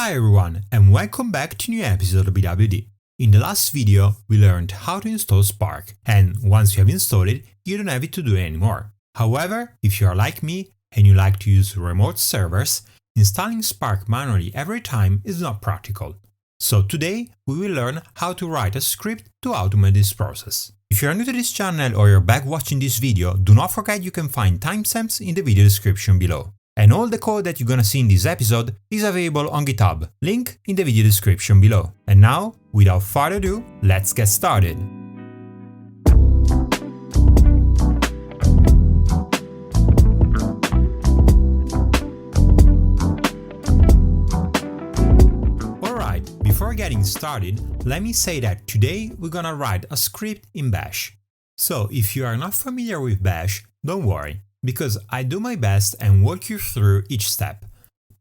Hi everyone and welcome back to a new episode of BWD. In the last video, we learned how to install Spark, and once you have installed it, you don't have it to do it anymore. However, if you are like me and you like to use remote servers, installing Spark manually every time is not practical. So today, we will learn how to write a script to automate this process. If you are new to this channel or you're back watching this video, do not forget you can find timestamps in the video description below. And all the code that you're gonna see in this episode is available on GitHub, link in the video description below. And now, without further ado, let's get started. Alright, before getting started, let me say that today we're gonna write a script in Bash. So if you are not familiar with Bash, don't worry, because I do my best and walk you through each step.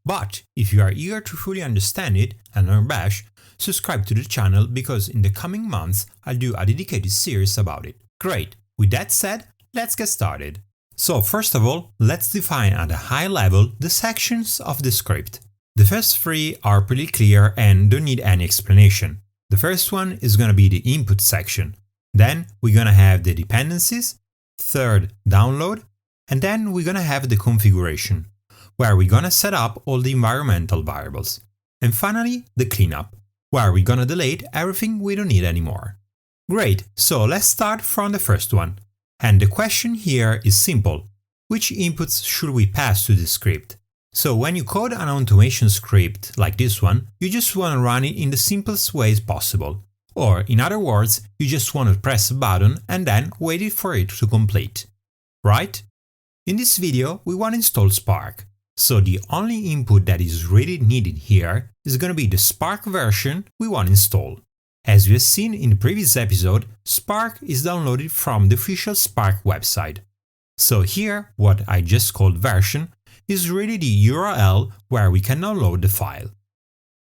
But if you are eager to fully understand it and learn Bash, subscribe to the channel because in the coming months I'll do a dedicated series about it. Great, with that said, let's get started. So first of all, let's define at a high level the sections of the script. The first three are pretty clear and don't need any explanation. The first one is gonna be the input section. Then we're gonna have the dependencies, third download, and then we're gonna have the configuration, where we're gonna set up all the environmental variables. And finally, the cleanup, where we're gonna delete everything we don't need anymore. Great, so let's start from the first one. And the question here is simple. Which inputs should we pass to the script? So when you code an automation script like this one, you just wanna run it in the simplest ways possible. Or in other words, you just wanna press a button and then wait for it to complete. Right? In this video, we want to install Spark, so the only input that is really needed here is going to be the Spark version we want to install. As we have seen in the previous episode, Spark is downloaded from the official Spark website. So here, what I just called version is really the URL where we can download the file.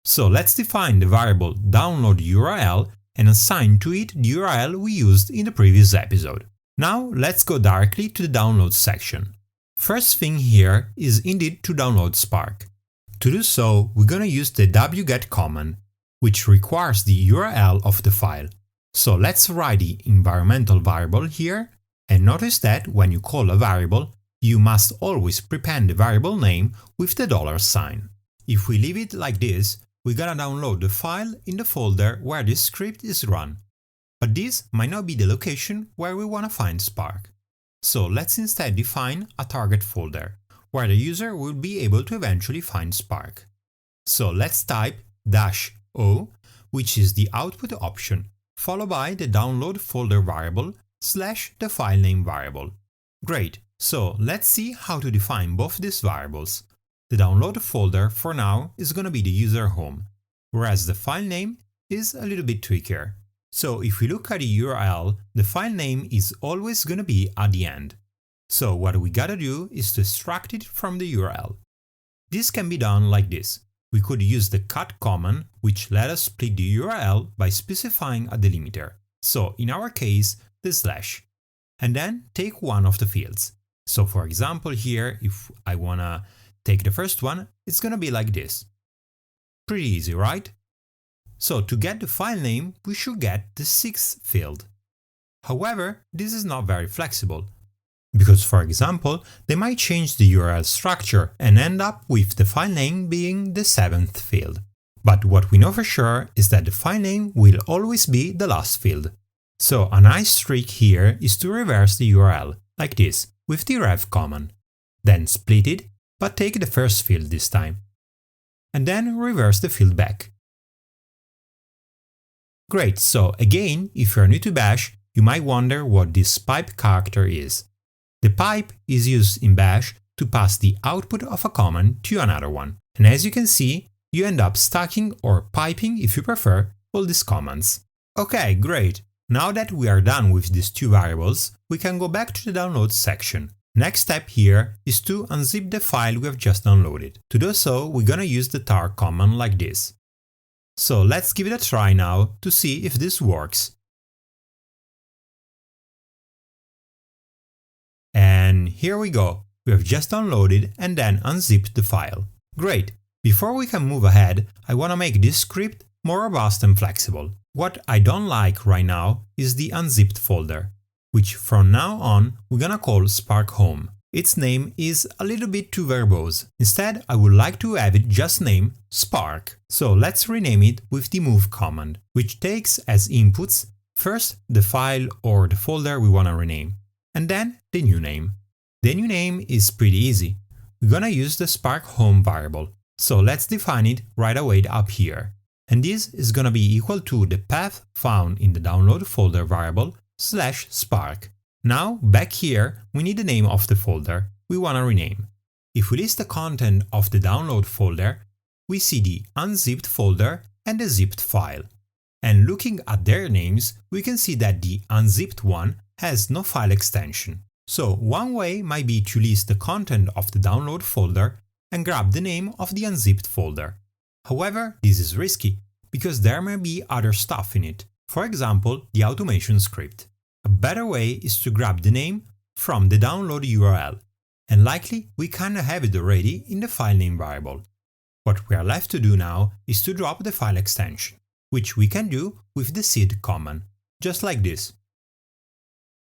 So let's define the variable download URL and assign to it the URL we used in the previous episode. Now let's go directly to the download section. First thing here is indeed to download Spark. To do so, we're gonna use the wget command, which requires the URL of the file. So let's write the environmental variable here, and notice that when you call a variable, you must always prepend the variable name with the $sign. If we leave it like this, we're gonna download the file in the folder where this script is run. But this might not be the location where we want to find Spark. So let's instead define a target folder, where the user will be able to eventually find Spark. So let's type -o, which is the output option, followed by the download folder variable / the file name variable. Great, so let's see how to define both these variables. The download folder for now is going to be the user home, whereas the file name is a little bit trickier. So if we look at the URL, the file name is always gonna be at the end. So what we gotta do is to extract it from the URL. This can be done like this. We could use the cut command, which let us split the URL by specifying a delimiter. So in our case, the /, and then take one of the fields. So for example here, if I wanna take the first one, it's gonna be like this. Pretty easy, right? So to get the file name, we should get the 6th field. However, this is not very flexible, because for example, they might change the URL structure and end up with the file name being the 7th field. But what we know for sure is that the file name will always be the last field. So a nice trick here is to reverse the URL, like this, with the ref command. Then split it, but take the first field this time. And then reverse the field back. Great, so again, if you're new to Bash, you might wonder what this pipe character is. The pipe is used in Bash to pass the output of a command to another one. And as you can see, you end up stacking or piping, if you prefer, all these commands. Okay, great. Now that we are done with these two variables, we can go back to the download section. Next step here is to unzip the file we have just downloaded. To do so, we're gonna use the tar command like this. So let's give it a try now to see if this works. And here we go. We have just downloaded and then unzipped the file. Great! Before we can move ahead, I want to make this script more robust and flexible. What I don't like right now is the unzipped folder, which from now on we're gonna call Spark Home. Its name is a little bit too verbose. Instead, I would like to have it just named Spark. So let's rename it with the move command, which takes as inputs first the file or the folder we want to rename, and then the new name. The new name is pretty easy. We're gonna use the Spark Home variable. So let's define it right away up here. And this is gonna be equal to the path found in the download folder variable /spark. Now, back here, we need the name of the folder we wanna rename. If we list the content of the download folder, we see the unzipped folder and the zipped file. And looking at their names, we can see that the unzipped one has no file extension. So one way might be to list the content of the download folder and grab the name of the unzipped folder. However, this is risky, because there may be other stuff in it, for example, the automation script. A better way is to grab the name from the download URL, and likely we kinda have it already in the file name variable. What we are left to do now is to drop the file extension, which we can do with the seed command, just like this.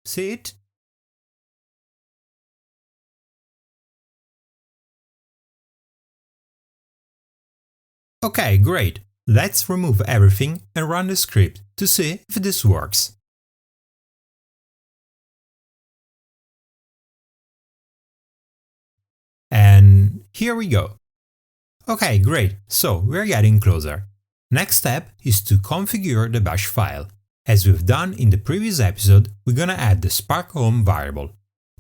See it? Okay, great. Let's remove everything and run the script to see if this works. And here we go. Okay, great, so we're getting closer. Next step is to configure the bash file. As we've done in the previous episode, we're gonna add the Spark Home variable.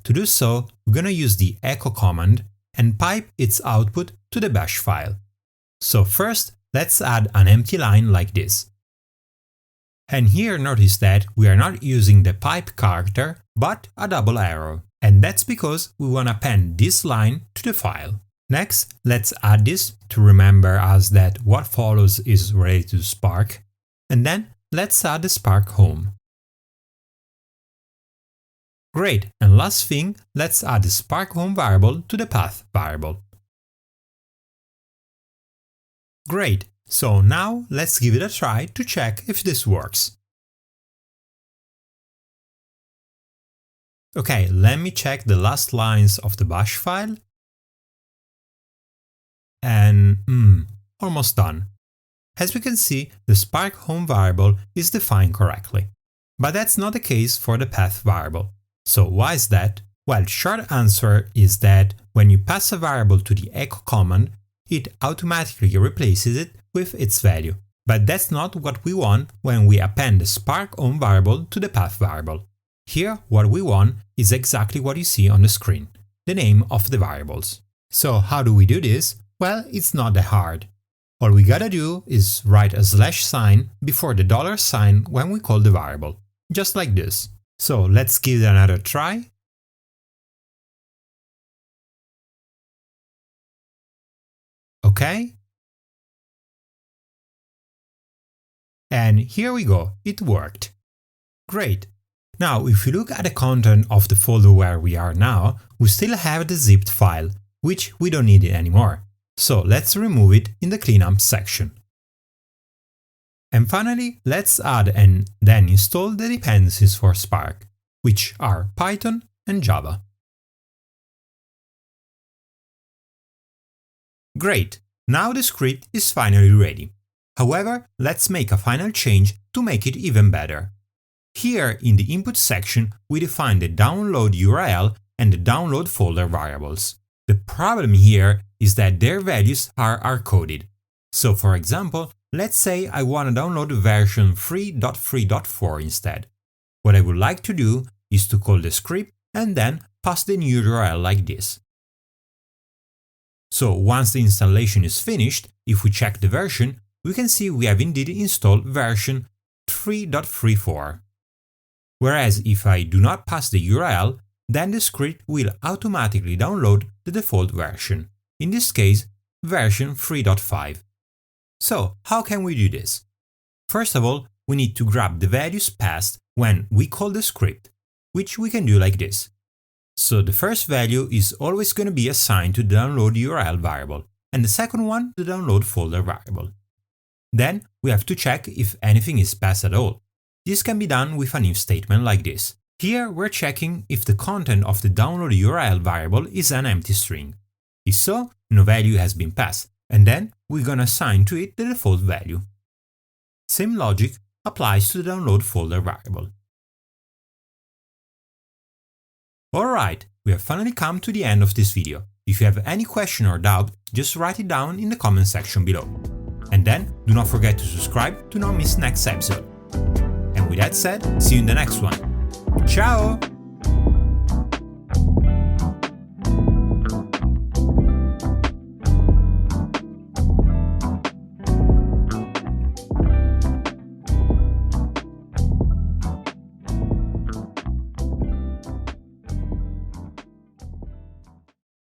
To do so, we're gonna use the echo command and pipe its output to the bash file. So first, let's add an empty line like this. And here notice that we are not using the pipe character, but a double arrow. And that's because we want to append this line to the file. Next, let's add this to remember us that what follows is related to Spark. And then let's add the Spark Home. Great, and last thing, let's add the Spark Home variable to the path variable. Great, so now let's give it a try to check if this works. Okay, let me check the last lines of the bash file. And almost done. As we can see, the Spark Home variable is defined correctly. But that's not the case for the path variable. So why is that? Well, short answer is that when you pass a variable to the echo command, it automatically replaces it with its value. But that's not what we want when we append the Spark Home variable to the path variable. Here, what we want is exactly what you see on the screen, the name of the variables. So how do we do this? Well, it's not that hard. All we gotta do is write a slash sign before the dollar sign when we call the variable, just like this. So let's give it another try. Okay. And here we go, it worked. Great. Now, if you look at the content of the folder where we are now, we still have the zipped file, which we don't need it anymore. So let's remove it in the cleanup section. And finally, let's add and then install the dependencies for Spark, which are Python and Java. Great! Now the script is finally ready. However, let's make a final change to make it even better. Here in the input section, we define the download URL and the download folder variables. The problem here is that their values are hard-coded. So for example, let's say I want to download version 3.3.4 instead. What I would like to do is to call the script and then pass the new URL like this. So once the installation is finished, if we check the version, we can see we have indeed installed version 3.34. Whereas if I do not pass the URL, then the script will automatically download the default version, in this case version 3.5. So how can we do this? First of all, we need to grab the values passed when we call the script, which we can do like this. So the first value is always going to be assigned to the download URL variable, and the second one the download folder variable. Then we have to check if anything is passed at all. This can be done with an if statement like this. Here we're checking if the content of the download URL variable is an empty string. If so, no value has been passed, and then we're gonna assign to it the default value. Same logic applies to the download folder variable. Alright, we have finally come to the end of this video. If you have any question or doubt, just write it down in the comment section below. And then, do not forget to subscribe to not miss next episode. And with that said, see you in the next one. Ciao!